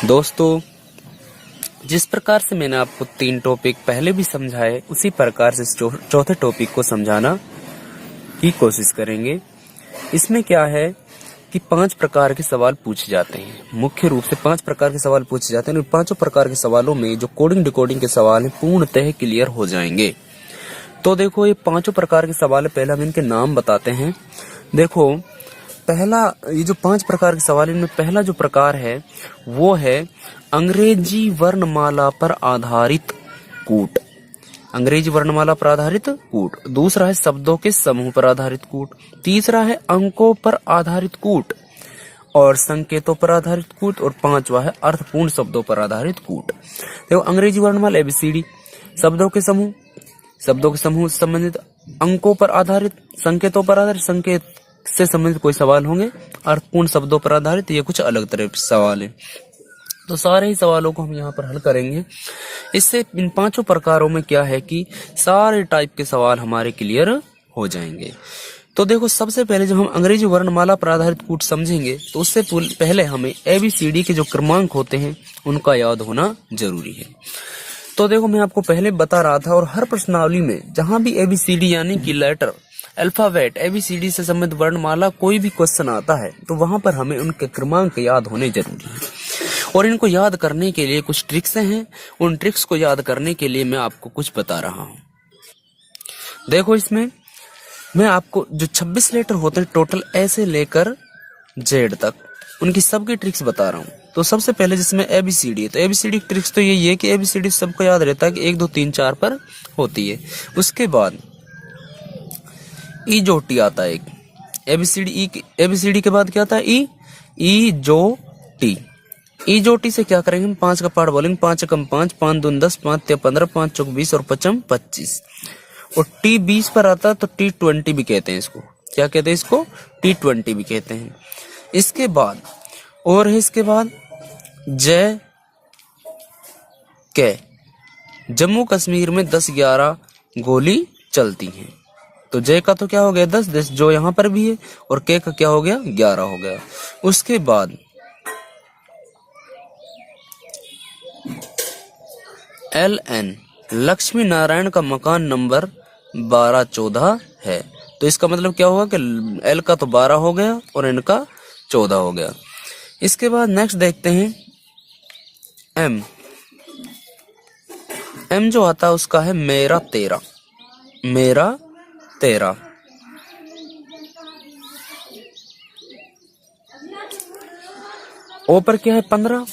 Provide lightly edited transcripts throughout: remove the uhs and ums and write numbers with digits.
दोस्तों, जिस प्रकार से मैंने आपको 3 टॉपिक पहले भी समझाए, उसी प्रकार से चौथे टॉपिक को समझाना की कोशिश करेंगे। इसमें क्या है कि 5 प्रकार के सवाल पूछे जाते हैं। मुख्य रूप से 5 प्रकार के सवाल पूछे जाते हैं। इन 5 प्रकार के सवालों में जो कोडिंग डिकोडिंग के सवाल हैं पूर्णतः क्लियर हो जाएंगे। तो देखो, ये 5 प्रकार के सवाल है। पहले हम इनके नाम बताते हैं। देखो, पहला, ये जो 5 प्रकार के सवाल, इनमें पहला जो प्रकार है वो है अंग्रेजी वर्णमाला पर आधारित कूट। अंग्रेजी वर्णमाला पर आधारित कूट। दूसरा है शब्दों के समूह पर आधारित कूट। तीसरा है अंकों पर आधारित कूट और संकेतों पर आधारित कूट। और 5वां है अर्थपूर्ण शब्दों पर आधारित कूट। देखो, अंग्रेजी वर्णमाला ABCD, शब्दों के समूह से संबंधित, अंकों पर आधारित, संकेतों पर आधारित, संकेत से संबंधित कोई सवाल होंगे, अर्थपूर्ण शब्दों पर आधारित, ये कुछ अलग तरह के सवाल हैं। तो सारे ही सवालों को हम यहाँ पर हल करेंगे। इससे इन 5 प्रकारों में क्या है कि सारे टाइप के सवाल हमारे क्लियर हो जाएंगे। तो देखो, सबसे पहले जब हम अंग्रेजी वर्णमाला पर आधारित कूट समझेंगे तो उससे पहले हमें ABCD के जो क्रमांक होते हैं उनका याद होना जरूरी है। तो देखो, मैं आपको पहले बता रहा था, और हर प्रश्नावली में जहां भी ABCD यानी कि लेटर, अल्फाबेट, ABCD से संबंधित वर्णमाला कोई भी क्वेश्चन आता है तो वहां पर हमें उनके क्रमांक याद होने जरूरी है। और इनको याद करने के लिए कुछ ट्रिक्स हैं। उन ट्रिक्स को याद करने के लिए मैं आपको कुछ बता रहा हूं। देखो, इसमें मैं आपको जो 26 लेटर होते हैं टोटल, ऐसे लेकर Z तक, उनकी सबकी ट्रिक्स बता रहा हूं। तो सबसे पहले जिसमें ABCD है, तो ABCD की ट्रिक्स तो यही है कि ABCD सबको याद रहता है कि 1 2 3 4 पर होती है। उसके बाद जो टी आता है एक, ABCD के बाद क्या आता है? जो टी से क्या करेंगे हम? 5 का पार्ट बोलेंगे। 5 एकम 5, 5 दूनी 10, 5 तिया 15, 5 चौक 20 और 5 25। और टी 20 पर आता है तो T20 भी कहते हैं इसको। क्या कहते हैं इसको? T20 भी कहते हैं। इसके बाद और है, इसके बाद जम्मू कश्मीर में 10-11 गोली चलती हैं। तो J का तो क्या हो गया? 10 जो यहाँ पर भी है, और K का क्या हो गया? 11 हो गया। उसके बाद LN, लक्ष्मी नारायण का मकान नंबर 1214 है। तो इसका मतलब क्या होगा कि L का तो 12 हो गया और N का 14 हो गया। इसके बाद नेक्स्ट देखते हैं M जो आता है उसका है मेरा तेरा। O पर क्या है? 15।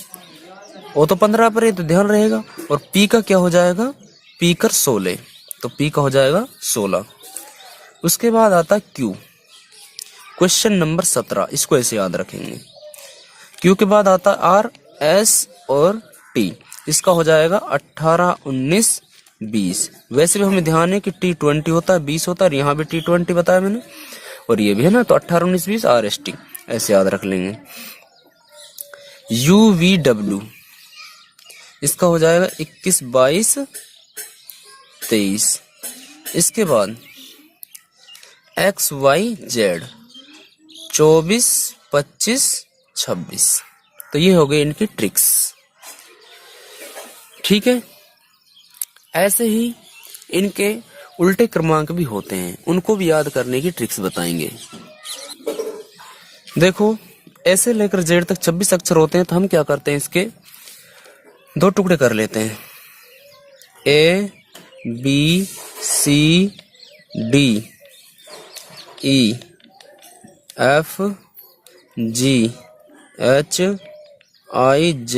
O तो 15 पर है तो ध्यान रहेगा। और P का क्या हो जाएगा? P कर 16, तो P का हो जाएगा 16। उसके बाद आता Q, क्वेश्चन नंबर 17, इसको ऐसे याद रखेंगे। Q के बाद आता R, S और T, इसका हो जाएगा 18, 19, 20। वैसे भी हमें ध्यान है कि T20 होता है, 20 होता है, और यहाँ भी T20 बताया मैंने, और ये भी है ना। तो 18, 19, 20 RST ऐसे याद रख लेंगे। UVW, इसका हो जाएगा 21, 22, 23। इसके बाद XYZ 24, 25, 26। तो ये हो गई इनकी ट्रिक्स। ठीक है। ऐसे ही इनके उल्टे क्रमांक भी होते हैं, उनको भी याद करने की ट्रिक्स बताएंगे। देखो, ऐसे लेकर Z तक 26 अक्षर होते हैं, तो हम क्या करते हैं? इसके 2 टुकड़े कर लेते हैं। A B C D E F G H I J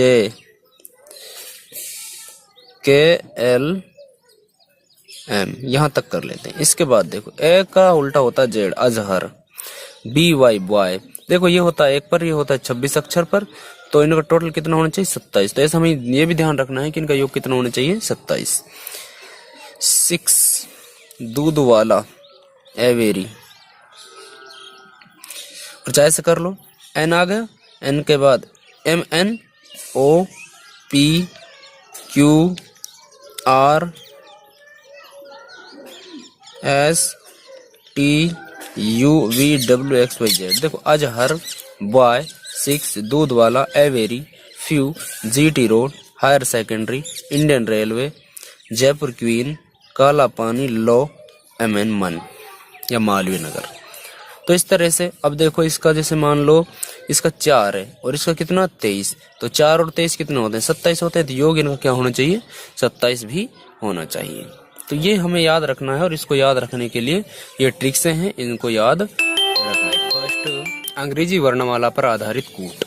K L M, यहां तक कर लेते हैं। इसके बाद देखो, A का उल्टा होता है Z, अजहर। BY boy. देखो, ये होता है 1 पर, ये होता है 26 अक्षर पर, तो इनका टोटल कितना होना चाहिए? 27। तो ऐसा हमें ये भी ध्यान रखना है कि इनका योग कितना होना चाहिए? 27। 6, दूध वाला, एवेरी। और चाहे से कर लो। N आ गया। N के बाद MN O P Q R S T U V W X Y Z। देखो, Azhar, boy, 6, Doodh Wala, every, few, GT road, higher secondary, Indian railway, Jaipur queen, Kala Pani, law, MN मन या मालवीय नगर। तो इस तरह से अब देखो इसका जैसे मान लो इसका 4 है और इसका कितना 23, तो 4 और 23 कितने होते हैं 27 होते हैं, तो योग इनका क्या होना चाहिए 27 भी होना चाहिए। तो ये हमें याद रखना है और इसको याद रखने के लिए ये ट्रिक्स हैं, इनको याद रखना है। फर्स्ट, अंग्रेजी वर्णमाला पर आधारित कूट।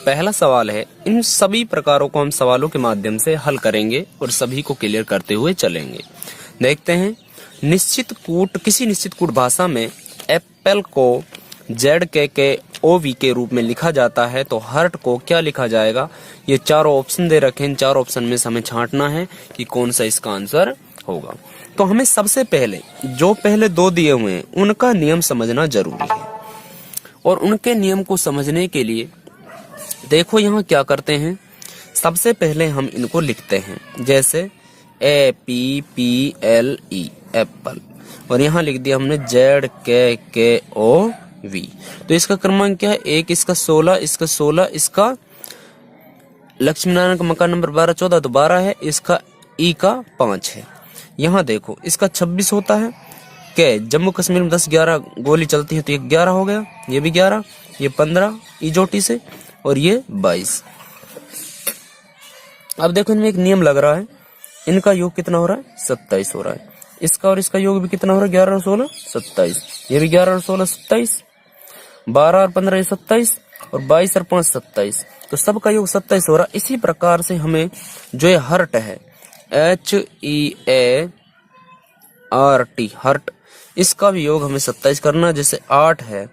पहला सवाल है, इन सभी प्रकारों को हम सवालों के माध्यम से हल करेंगे और सभी को क्लियर करते हुए चलेंगे। देखते हैं, निश्चित कूट, किसी निश्चित कूट भाषा में एप्पल को ZKKOV के रूप में लिखा जाता है तो हर्ट को क्या लिखा जाएगा। ये चारों ऑप्शन दे रखे हैं, चारों ऑप्शन में से हमें छांटना है कि कौन सा इसका आंसर होगा। तो हमें सबसे पहले जो पहले 2 दिए हुए हैं उनका नियम समझना जरूरी है और उनके नियम को समझने के लिए देखो यहाँ क्या करते हैं, सबसे पहले हम इनको लिखते हैं, जैसे APPLE एप्पल, और यहाँ लिख दिया हमने ZKKOV। तो इसका क्रमांक क्या है, 1, इसका 16, इसका 16, इसका लक्ष्मी नारायण का मकान नंबर 12 14 तो 12 है, इसका ई का 5 है। यहाँ देखो इसका 26 होता है, के जम्मू कश्मीर में 10 11 गोली चलती है तो ये 11 हो गया, ये भी 11, ये 15 ईजोटी से, और ये 22। अब देखो इनमें एक नियम लग रहा है, इनका योग कितना हो रहा है 27 हो रहा है, इसका और इसका योग भी कितना हो रहा है 11 और 16 27, ये भी 11 और 16 27, 12 और 15 ये 27 और 22 और 5 27, तो सबका योग 27 हो रहा है। इसी प्रकार से हमें जो ये हर्ट है HEART हर्ट, इसका भी योग हमें 27 करना, जैसे 8 है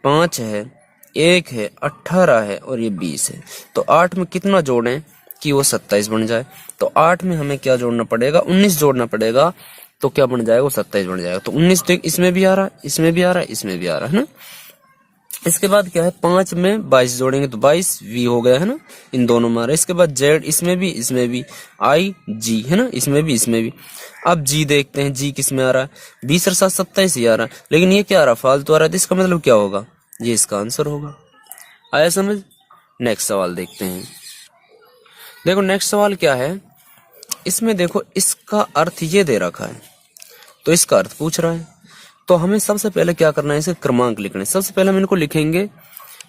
5 है 1 है 18 है और ये 20 है, तो 8 में कितना जोड़ें कि वो 27 बन जाए। तो 8 में हमें क्या जोड़ना पड़ेगा 19 जोड़ना पड़ेगा, तो क्या बन जाएगा वो 27 बन जाएगा। तो 19 तो इसमें भी आ रहा है, इसमें भी आ रहा है, इसमें भी आ रहा है ना। इसके बाद क्या है 5 में 22 जोड़ेंगे तो 22 V हो गया है ना, इन दोनों में आ रहा है। इसके बाद Z इसमें भी I G है ना, इसमें भी इसमें भी। अब G देखते हैं, G किस में आ रहा है 20 और 7 27 ही आ रहा है, लेकिन ये क्या आ रहा है फालतू आ रहा है, तो इसका मतलब क्या होगा, ये इसका आंसर होगा। आया समझ। नेक्स्ट सवाल देखते हैं। देखो नेक्स्ट सवाल क्या है, इसमें देखो इसका अर्थ ये दे रखा है तो इसका अर्थ पूछ रहा है, तो हमें सबसे पहले क्या करना है, इसे क्रमांक लिखना है। सबसे पहले हम इनको लिखेंगे,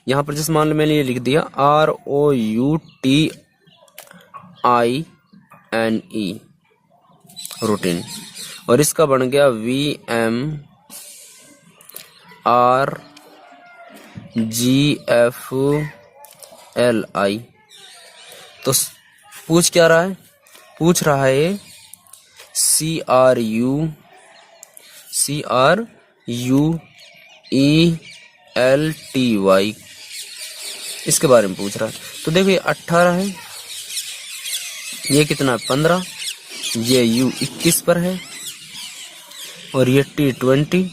यहाँ पर जैसे मान लो मैंने ये लिख दिया ROUTINE रूटीन, और इसका बन गया VMRGFLI। तो पूछ क्या रहा है, पूछ रहा है CRUELTY, इसके बारे में पूछ रहा है। तो देखो ये 18 है, ये कितना 15, ये U 21 पर है, और ये T20,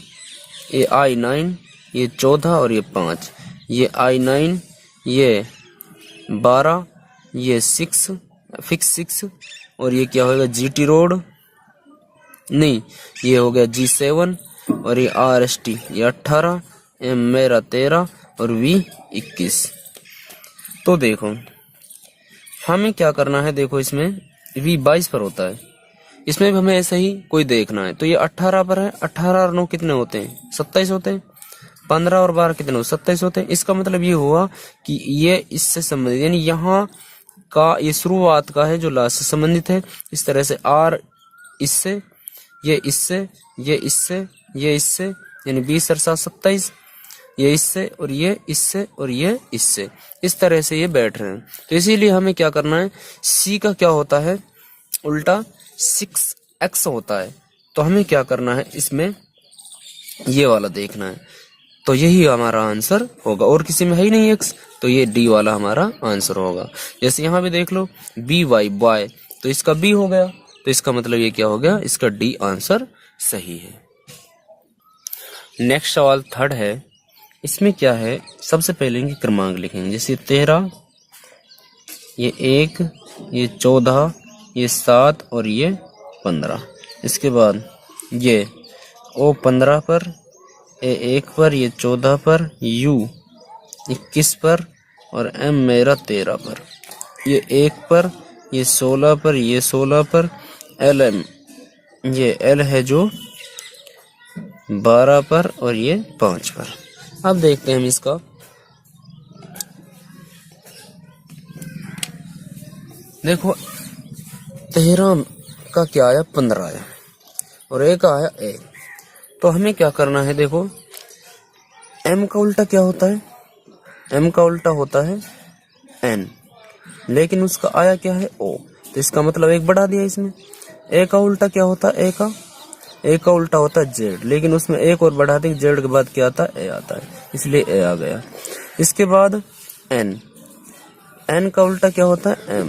ये I9, ये 14 और ये 5, ये I9, ये 12, ये 6 और ये क्या होगा GT रोड, नहीं ये हो गया G7, और ये RST ये 18, M मेरा 13 और V 21। तो देखो हमें क्या करना है, देखो इसमें V 22 पर होता है, इसमें भी हमें ऐसा ही कोई देखना है। तो ये 18 पर है, 18 और 9 कितने होते हैं 27 होते हैं, 15 और 12 कितने होते 27 होते हैं। इसका मतलब ये हुआ कि ये इससे संबंधित, यानी यहाँ का ये शुरुआत का है जो लास्ट से संबंधित है। इस तरह से R इससे, ये इससे, ये इससे, ये इससे, यानी 20 और 7 27, ये इससे और ये इससे और ये इससे, इस तरह से ये बैठ रहे हैं। तो इसीलिए हमें क्या करना है, C का क्या होता है उल्टा 6x होता है, तो हमें क्या करना है इसमें ये वाला देखना है, तो यही हमारा आंसर होगा। और किसी में है ही नहीं x, तो ये D वाला हमारा आंसर होगा। जैसे यहाँ पे देख लो BY बॉय, तो इसका B हो गया, तो इसका मतलब ये क्या हो गया, इसका D आंसर सही है। नेक्स्ट सवाल थर्ड है, इसमें क्या है, सबसे पहले इनके क्रमांक लिखेंगे। जैसे 13, ये 1, ये 14, ये 7 और ये 15। इसके बाद ये O 15 पर, A 1 पर, ये 14 पर, U 21 पर, और M मेरा 13 पर, ये 1 पर, ये 16 पर, ये 16 पर, LM ये L है जो 12 पर और ये 5 पर। अब देखते हैं हम इसका। देखो 13 का क्या आया 15 आया और A का आया A। तो हमें क्या करना है, देखो M का उल्टा क्या होता है, M का उल्टा होता है N, लेकिन उसका आया क्या है O, तो इसका मतलब 1 बढ़ा दिया इसमें। A का उल्टा क्या होता है, A का उल्टा होता है Z, लेकिन उसमें 1 और बढ़ा दें, Z के बाद क्या आता है A आता है, इसलिए A आ गया। इसके बाद N का उल्टा क्या होता है M,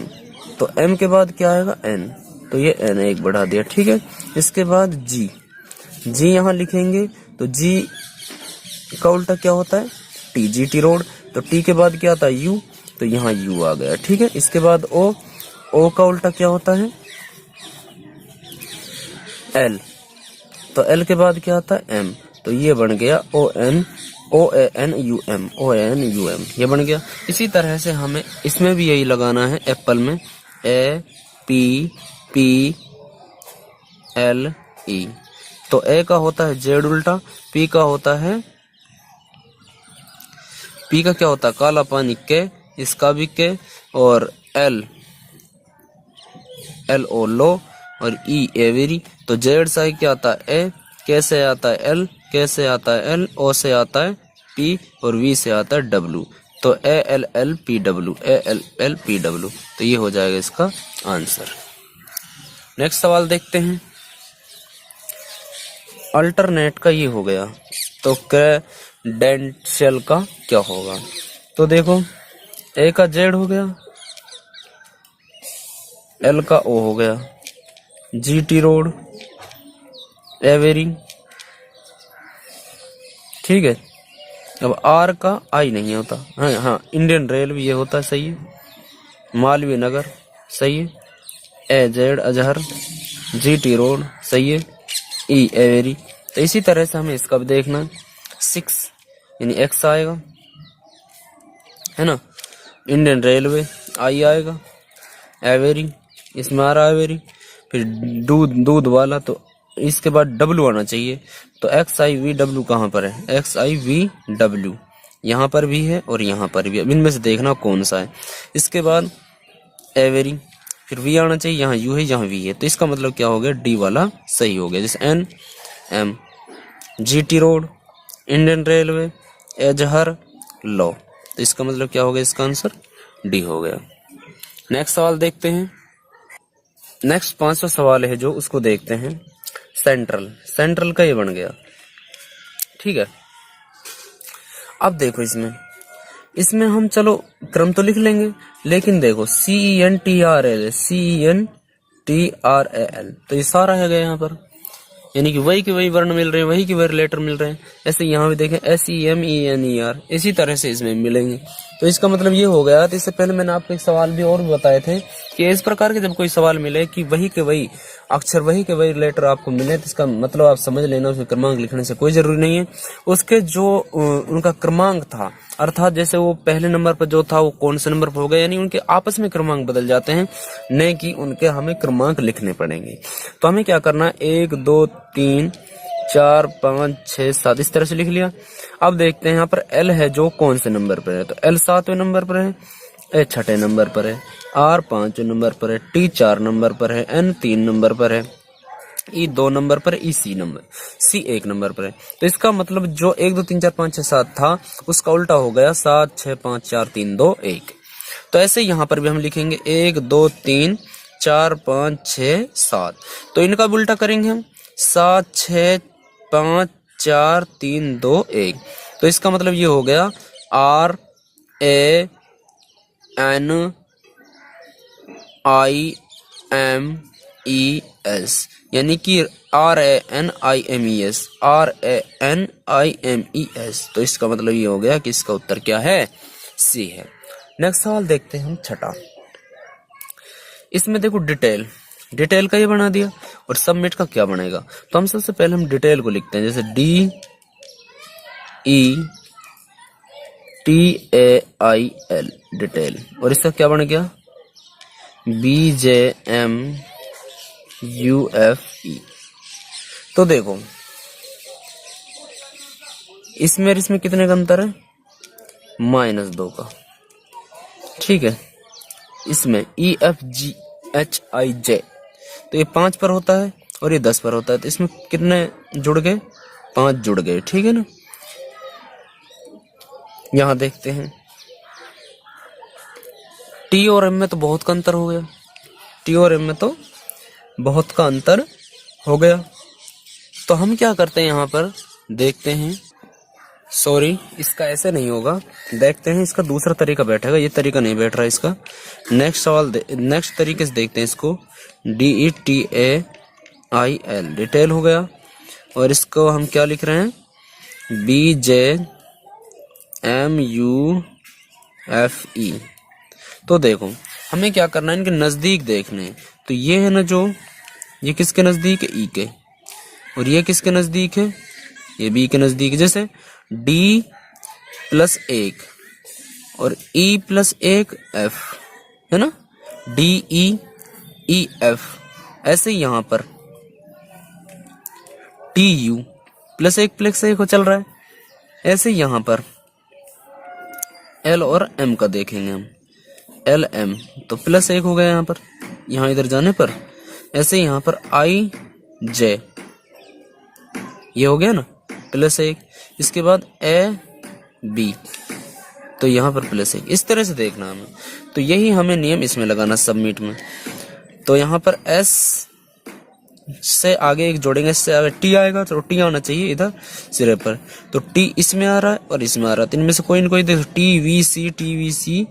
तो M के बाद क्या आएगा N, तो ये N 1 बढ़ा दिया, ठीक है। इसके बाद G यहाँ लिखेंगे, तो G का उल्टा क्या होता है T, GT रोड, तो T के बाद क्या आता है U, तो यहाँ U आ गया, ठीक है। इसके बाद O का उल्टा क्या होता है L, तो L के बाद क्या आता है M, तो ये बन गया OANUM, ये बन गया। इसी तरह से हमें इसमें भी यही लगाना है, एप्पल में APPLE, तो A का होता है Z उल्टा, P का होता है, P का क्या होता है काला पानी के, इसका भी के, और LO लो, और E एवेरी, तो Z से क्या आता है A, K से आता है L, K से आता है L, O से आता है P, और V से आता है W, तो ALLPW, तो ये हो जाएगा इसका आंसर। नेक्स्ट सवाल देखते हैं। अल्टरनेट का ये हो गया, तो क्रेडेंशियल का क्या होगा, तो देखो A का Z हो गया, L का O हो गया, GT रोड, एवेरी, ठीक है। अब R का I नहीं होता, हाँ इंडियन रेलवे ये होता है, सही है। मालवीय नगर, सही है। AZ अजहर, GT रोड, सही है। E एवेरी, तो इसी तरह से हमें इसका भी देखना, 6 यानी X आएगा, है ना। इंडियन रेलवे I आएगा, एवेरी इसमें आ रहा है एवेरी, फिर दूध वाला, तो इसके बाद W आना चाहिए, तो XIVW कहाँ पर है, XIVW यहाँ पर भी है और यहाँ पर भी है, इनमें से देखना कौन सा है। इसके बाद एवेरी, फिर V आना चाहिए, यहाँ U है यहाँ V है, तो इसका मतलब क्या हो गया D वाला सही हो गया। जैसे NM, GT road, Indian railway, Azhar law, तो इसका मतलब क्या हो गया, इसका आंसर D हो गया। नेक्स्ट सवाल देखते हैं। नेक्स्ट 5वां सवाल है जो, उसको देखते हैं। सेंट्रल का ये बन गया, ठीक है। अब देखो इसमें हम चलो क्रम तो लिख लेंगे, लेकिन देखो CENTRAL, तो ये सारा है गया यहाँ पर, यानी कि वही के वही वर्ण मिल रहे हैं, वही के वही लेटर मिल रहे हैं। ऐसे यहाँ भी देखें SEMENER, इसी तरह से इसमें मिलेंगे। तो इसका मतलब ये हो गया। तो इससे पहले मैंने आपको एक सवाल भी और बताए थे कि इस प्रकार के जब कोई सवाल मिले कि वही के वही अक्षर, वही के वही लेटर आपको मिले, तो इसका मतलब आप समझ लेना, उसमें क्रमांक लिखने से कोई जरूरी नहीं है। उसके जो उनका क्रमांक था, अर्थात जैसे वो पहले नंबर पर जो था वो कौन से नंबर पर हो गया, यानी उनके आपस में क्रमांक बदल जाते हैं, नहीं कि उनके हमें क्रमांक लिखने पड़ेंगे। तो हमें क्या करना है, 1 2 3 4 5 6 7 इस तरह से लिख लिया। अब देखते हैं यहाँ पर L है जो कौन से नंबर पर है, तो L 7वें नंबर पर है, A 6ठे नंबर पर है, R 5वें नंबर पर है, T 4 नंबर पर है, N 3 नंबर पर है, E 2 नंबर पर, E C 1 नंबर पर है। तो इसका मतलब जो 1 2 3 4 5 6 7 था उसका उल्टा हो गया 7 6 5 4 3 2 1। तो ऐसे यहाँ पर भी हम लिखेंगे 1 2 3 4 5 6 7, तो इनका भी उल्टा करेंगे हम 7 6 5 4 3 2 1। तो इसका मतलब ये हो गया R A N I M E S, यानी कि RANIMES, RANIMES। तो इसका मतलब ये हो गया कि इसका उत्तर क्या है, C है। नेक्स्ट सवाल देखते हैं हम 6ठा। इसमें देखो डिटेल का ये बना दिया, और सबमिट का क्या बनेगा। तो हम सबसे पहले हम डिटेल को लिखते हैं, जैसे TAIL डिटेल, और इसका क्या बन गया BJMUFE। तो देखो इसमें और इसमें कितने का अंतर है, -2 का, ठीक है। इसमें EFGHIJ तो ये 5 पर होता है और ये 10 पर होता है, तो इसमें कितने जुड़ गए, 5 जुड़ गए, ठीक है ना। यहां देखते हैं T और M में तो बहुत का अंतर हो गया, T और M में तो बहुत का अंतर हो गया। तो हम क्या करते हैं, यहां पर देखते हैं, सॉरी इसका ऐसे नहीं होगा, देखते हैं इसका दूसरा तरीका बैठेगा, ये तरीका नहीं बैठ रहा इसका। नेक्स्ट सवाल नेक्स्ट तरीके से देखते हैं इसको, DETAIL डिटेल हो गया, और इसको हम क्या लिख रहे हैं, BJMUFE। तो देखो हमें क्या करना है, इनके नजदीक देखने हैं। तो ये है ना, जो ये किसके नजदीक है, E के, और ये किसके नजदीक है, ये B के नजदीक। जैसे D+1 और E+1 F है ना, DEEF। ऐसे ही यहां पर TU+1 चल रहा है, ऐसे ही यहां पर L और M का देखेंगे हम, LM तो +1 हो गया यहाँ पर, यहाँ इधर जाने पर। ऐसे ही यहाँ पर IJ ये हो गया ना +1, इसके बाद AB तो यहाँ पर +1, इस तरह से देखना हमें। तो यही हमें नियम इसमें लगाना सबमिट में। तो यहाँ पर S से आगे एक जोड़ेंगे, इससे आगे T आएगा, तो T आना चाहिए इधर सिरे पर। तो T इसमें आ रहा है और इसमें आ रहा है, तो इनमें से कोई न कोई देखो, TVC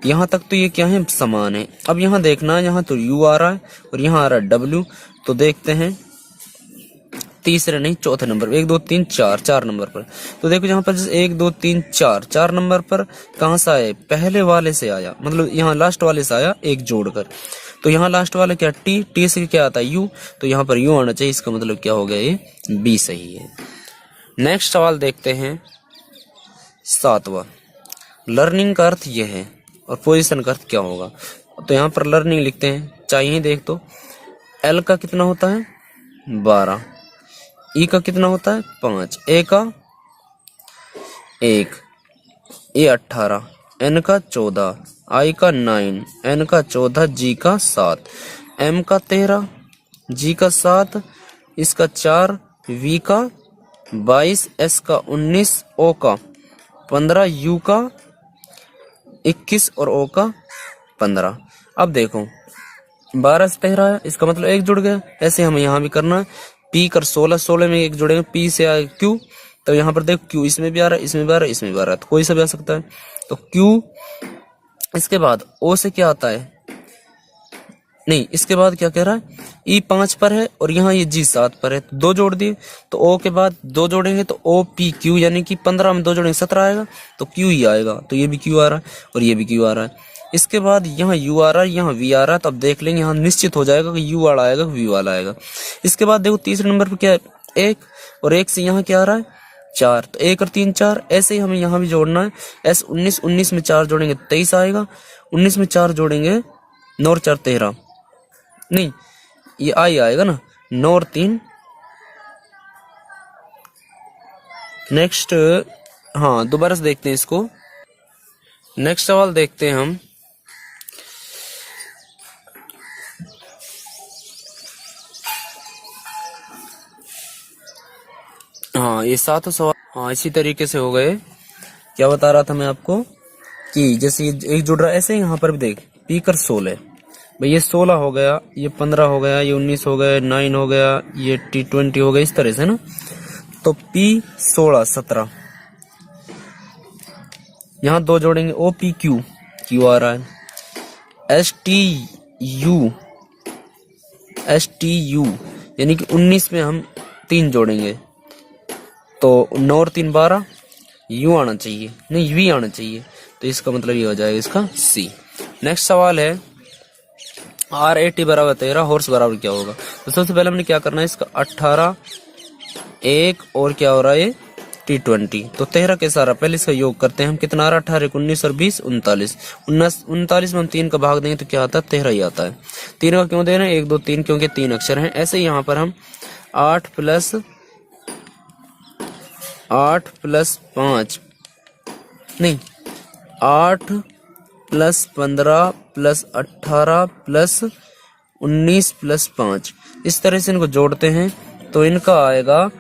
यहाँ तक तो ये क्या है, समान है। अब यहाँ देखना है, यहाँ तो U आ रहा है और यहाँ आ रहा है W। तो देखते हैं तीसरे नहीं चौथे नंबर पर, 1 2 3 4 नंबर पर। तो देखो यहाँ पर 1 2 3 4 नंबर पर कहाँ से आया, पहले वाले से आया, मतलब यहाँ लास्ट वाले से आया एक जोड़कर। तो यहाँ लास्ट वाला क्या, T से क्या आता है U, तो यहाँ पर U आना चाहिए, इसका मतलब क्या हो गया, ये B सही है। नेक्स्ट सवाल देखते हैं 7वां, लर्निंग का अर्थ यह है और पोजीशन का अर्थ क्या होगा। तो यहाँ पर लर्निंग लिखते हैं, चाहिए देख, तो L का कितना होता है 12, E का कितना होता है 5, A का 1, A 18, N का 14, I का 9, N का 14, G का 7, M का 13, G का 7, इसका 4, V का 22, S का 19, O का 15, U का 21 और O का 15। अब देखो 12 से 13 है, इसका मतलब 1 जुड़ गया। ऐसे हमें यहाँ भी करना है, P कर 16 में 1 जुड़ेंगे, P से आए Q, तो यहाँ पर देखो Q इसमें भी आ रहा है, इसमें भी आ रहा है, इसमें भी आ रहा है, तो कोई सा भी आ सकता है। तो Q, इसके बाद O से क्या आता है, नहीं इसके बाद क्या कह रहा है, E 5 पर है और यहाँ ये G 7 पर है, तो 2 जोड़ दिए। तो O के बाद 2 जोड़ेंगे तो OPQ, यानी कि 15 में 2 जोड़ेंगे 17 आएगा, तो Q ही आएगा। तो ये भी Q आ रहा है और ये भी Q आ रहा है। इसके बाद यहाँ U आ रहा है, यहाँ V आ रहा है, तो अब देख लेंगे, यहाँ निश्चित हो जाएगा कि U वाला आएगा, V वाला आएगा। इसके बाद देखो तीसरे नंबर पर क्या है 1, और 1 से यहाँ क्या आ रहा है 4, तो 1 और 3 4। ऐसे ही हमें यहाँ भी जोड़ना है, S 19 में 4 जोड़ेंगे 23 आएगा, 19 में 4 जोड़ेंगे 9 और 4 13, नहीं ये I आएगा ना, 9 और 3। नेक्स्ट हाँ दोबारा से देखते हैं इसको। नेक्स्ट सवाल देखते हैं हम, हाँ ये 7 सवाल हाँ इसी तरीके से हो गए। क्या बता रहा था मैं आपको कि जैसे ये एक जुड़ रहा है, ऐसे ही यहाँ पर भी देख P कर 16 भाई, ये 16 हो गया, ये 15 हो गया, ये 19 हो गया, 9 हो गया, ये T20 हो गया, इस तरह से ना। तो P 16 17, यहाँ 2 जोड़ेंगे OPQ, Q आ रहा है, STU यानी कि 19 में हम 3 जोड़ेंगे, तो 9 और 3 12, U आना चाहिए, नहीं V आना चाहिए, तो इसका मतलब ये हो जाएगा इसका C। नेक्स्ट सवाल है R80 बराबर 13, हॉर्स बराबर क्या होगा। तो सबसे पहले हमने क्या करना है, इसका 18 1 और क्या हो रहा है T20। तो 13 के सारा पहले इसका योग करते हैं हम, कितना आ रहा, 18 19 और 20 39। 39 में हम 3 का भाग देंगे तो क्या आता है, 13 ही आता है। 3 का क्यों दे रहे हैं, 1 2 3, क्योंकि 3 अक्षर हैं। ऐसे ही यहाँ पर हम 8 प्लस 5 नहीं 8 प्लस 15 प्लस 18 प्लस 19 प्लस 5, इस तरह से इनको जोड़ते हैं तो इनका आएगा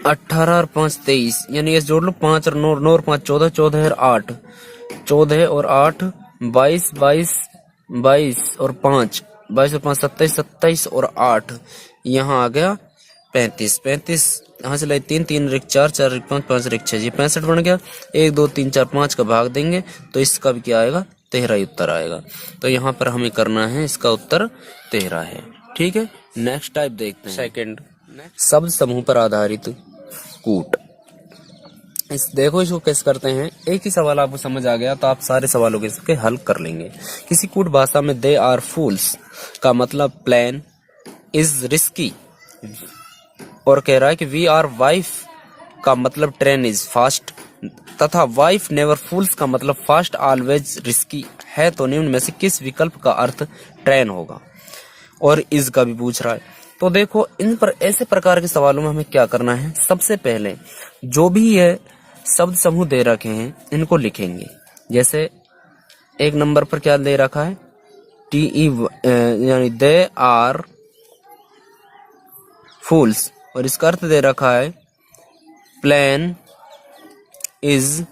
18 और 5 23, यानी ये जोड़ लो 5 और 9 और 5 14, 14 और 8 14 और 8 22 22 22 और 5 22 और 5 27 27 और 8 यहाँ आ गया 35 35, यहाँ से लाई 3 3 रिक 4 4 रिक 5 5 रिक 6, ये 65 बन गया। 1 2 3 4 5 का भाग देंगे तो इसका भी क्या आएगा, 13 ही उत्तर आएगा। तो यहाँ पर हमें करना है, इसका उत्तर 13 है। ठीक है, नेक्स्ट टाइप देखते हैं। सेकंड, शब्द समूह पर आधारित कूट। इस देखो इसको कैसे करते हैं। एक ही सवाल आपको समझ आ गया तो आप सारे सवालों के इसके हल कर लेंगे। किसी कूट भाषा में दे आर फूल्स का मतलब प्लान इज रिस्की, और कह रहा है कि वी आर वाइफ का मतलब ट्रेन इज फास्ट, तथा वाइफ नेवर फूल्स का मतलब फास्ट ऑलवेज रिस्की है। तो निम्न में से किस विकल्प का अर्थ ट्रेन होगा, और इज का भी पूछ रहा है। तो देखो इन पर ऐसे प्रकार के सवालों में हमें क्या करना है, सबसे पहले जो भी ये शब्द समूह दे रखे हैं इनको लिखेंगे। जैसे एक नंबर पर क्या दे रखा है, टी यानी दे आर फूल्स, और इसका अर्थ दे रखा है प्लान इज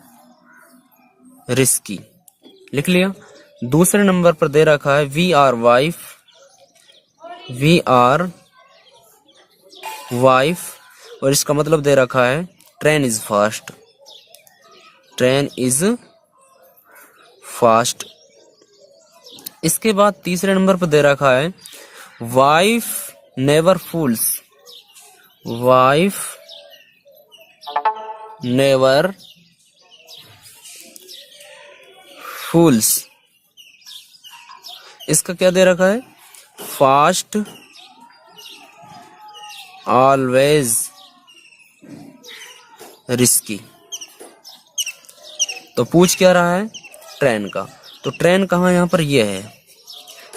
रिस्की, लिख लिया। दूसरे नंबर पर दे रखा है वी आर वाइफ, और इसका मतलब दे रखा है ट्रेन इज फास्ट। इसके बाद तीसरे नंबर पर दे रखा है वाइफ नेवर फूल्स, इसका क्या दे रखा है, फास्ट ऑलवेज रिस्की। तो पूछ क्या रहा है, ट्रेन का। तो ट्रेन कहाँ, यहाँ पर ये है,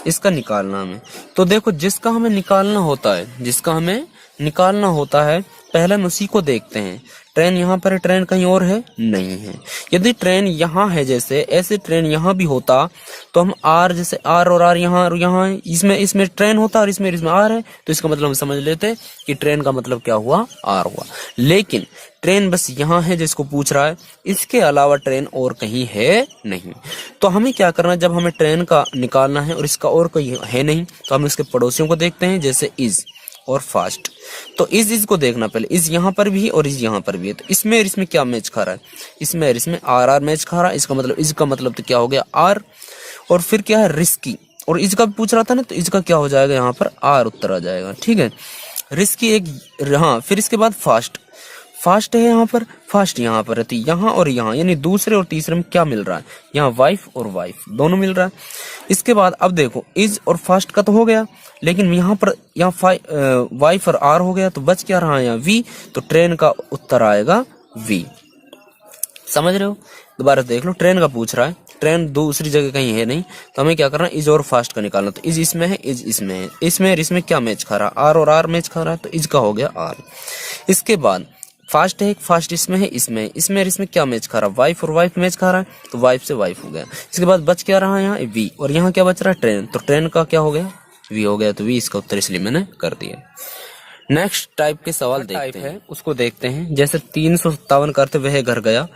इसका निकालना हमें। तो देखो जिसका हमें निकालना होता है पहले हम उसी को देखते हैं। ट्रेन यहाँ पर है, ट्रेन कहीं और है, नहीं है। यदि ट्रेन यहाँ है, जैसे ऐसे ट्रेन यहाँ भी होता तो हम आर, जैसे आर और आर यहाँ और यहाँ है, इसमें ट्रेन होता और इसमें आर है, तो इसका मतलब हम समझ लेते कि ट्रेन का मतलब क्या हुआ, आर हुआ। लेकिन ट्रेन बस यहाँ है जिसको पूछ रहा है, इसके अलावा ट्रेन और कहीं है नहीं। तो हमें क्या करना, जब हमें ट्रेन का निकालना है और इसका और कोई है नहीं, तो हम इसके पड़ोसियों को देखते हैं, जैसे इज और फास्ट। तो इज को देखना पहले, इज यहाँ पर भी है और इज यहाँ पर भी है। तो इसमें क्या मैच खा रहा है, इसमें आर मैच खा रहा है। इसका मतलब इज का मतलब तो क्या हो गया, आर। और फिर क्या है, रिस्की, और इज का भी पूछ रहा था ना, तो इज का क्या हो जाएगा, यहाँ पर आर उत्तर आ जाएगा। ठीक है, रिस्की एक, हाँ। फिर इसके बाद फास्ट है, यहाँ पर फास्ट यहाँ पर है, तो यहाँ और यहाँ, यानी दूसरे और तीसरे में क्या मिल रहा है, यहाँ वाइफ और वाइफ दोनों मिल रहा है। इसके बाद अब देखो इज और फास्ट का तो हो गया, लेकिन यहाँ वाइफ और आर हो गया, तो बच क्या रहा है यहाँ वी। तो ट्रेन का उत्तर आएगा वी। समझ रहे हो, दोबारा देख लो, ट्रेन का पूछ रहा है, ट्रेन दूसरी जगह कहीं है नहीं, तो हमें क्या करना है, इज और फास्ट का निकालना। तो इज इसमें है, इज इसमें है, इसमें और इसमें क्या मैच खा रहा है, आर और आर मैच खा रहा है, तो इज का हो गया आर। इसके बाद फास्ट है, फास्ट इसमें है, इसमें और इसमें क्या मैच खा रहा है, वाइफ और वाइफ मैच खा रहा है, तो वाइफ से वाइफ हो गया। इसके बाद बच क्या रहा है यहाँ वी, और यहाँ क्या बच रहा है, ट्रेन। तो ट्रेन का क्या हो गया, वी हो गया, तो वी इसका उत्तर इसलिए मैंने कर दिया। नेक्स्ट टाइप के सवाल देखते हैं, उसको देखते हैं। जैसे 357 का अर्थ वह घर गया,